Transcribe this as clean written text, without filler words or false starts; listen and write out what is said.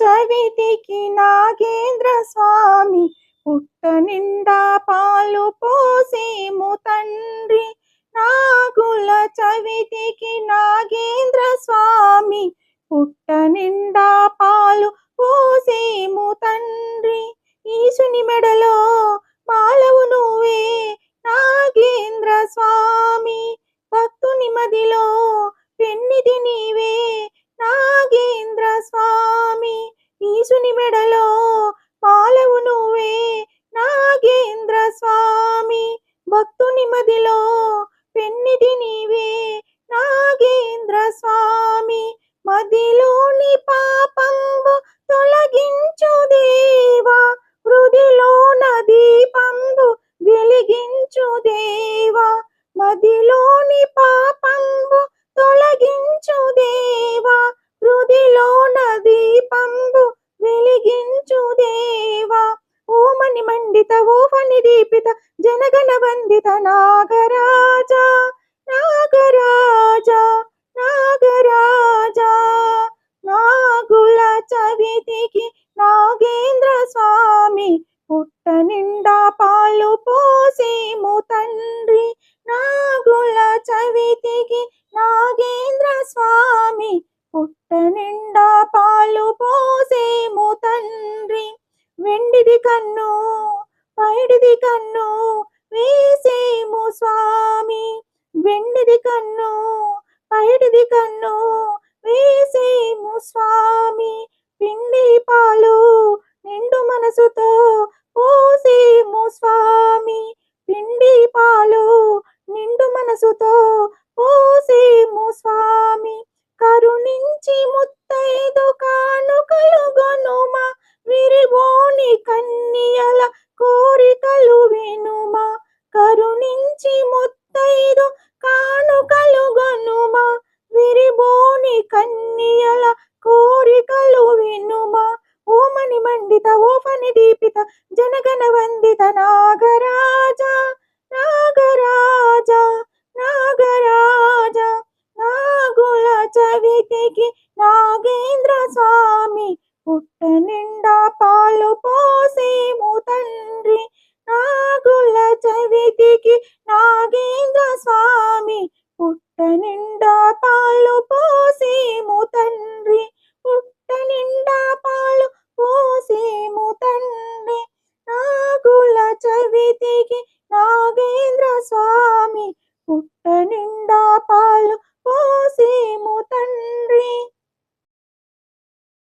చవితికి నాగేంద్ర స్వామి పుట్ట నిండా పాలు పోసేము తండ్రి. నాగుల చవితికి నాగేంద్ర స్వామి పుట్ట నిండా పాలు పోసేము తండ్రి. ఈశుని మెడలో మాలవు నువ్వే నాగేంద్ర స్వామి, భక్తుని మదిలో పెన్నిది నీవే నాగేంద్ర స్వామి. ఈశుని మెడలో మాలవు నువ్వే నాగేంద్ర స్వామి, భక్తుని మదిలో పెన్నిది నీవే నాగేంద్ర స్వామి. మదిలోని పాపంబు తొలగించు దేవా, హృదిలోన దీపంబు వెలిగించు దేవా. మదిలోని పాపంబు తొలగించు దేవా, హృదిలోన దీపంబు వెలిగించు దేవా. ఓమని మండిత ఓఫని దీపిత జనగణ వందిత నాగరాజా, నాగరాజా, నాగరాజా. నాగుల చవితికి నాగేంద్ర స్వామి పుట్ట నిండా పాలు పోసేము తండ్రి. నాగుల చవితికి నాగేంద్ర స్వామి పుట్ట నిండా పాలు పోసేము తండ్రి. వెండిది కన్ను పైడిది కన్ను వేసేము స్వామి, వెండిది కన్ను పైడిది కన్ను వేసేము స్వామి. పిండి పాలు నిండు మనసుతో పోసేము స్వామి, పిండి పాలు నిండు మనసుతో పోసేము స్వామి. కరుణించి ముత్తైదు కానుకలు గొనుమా, విరిబోని కన్నియల కోరికలు వినుమా. కరుణించి ముత్తైదు కానుకలు గొనుమా, విరిబోని కన్నియల కోరికలు వినుమా. ఓమని మండిత ఓఫని దీపిత జనగణ వందిత నాగరాజా, నాగరాజా, నాగరాజా. నాగుల చవితికి నాగేంద్ర స్వామి పుట్ట నిండా పాలు పోసేము తండ్రి. నాగుల చవితికి నాగేంద్ర స్వామి పుట్ట నిండా పాలు పోసేము తండ్రి, పుట్ట నిండా పాలు పోసేము తండ్రి. నాగుల చవితికి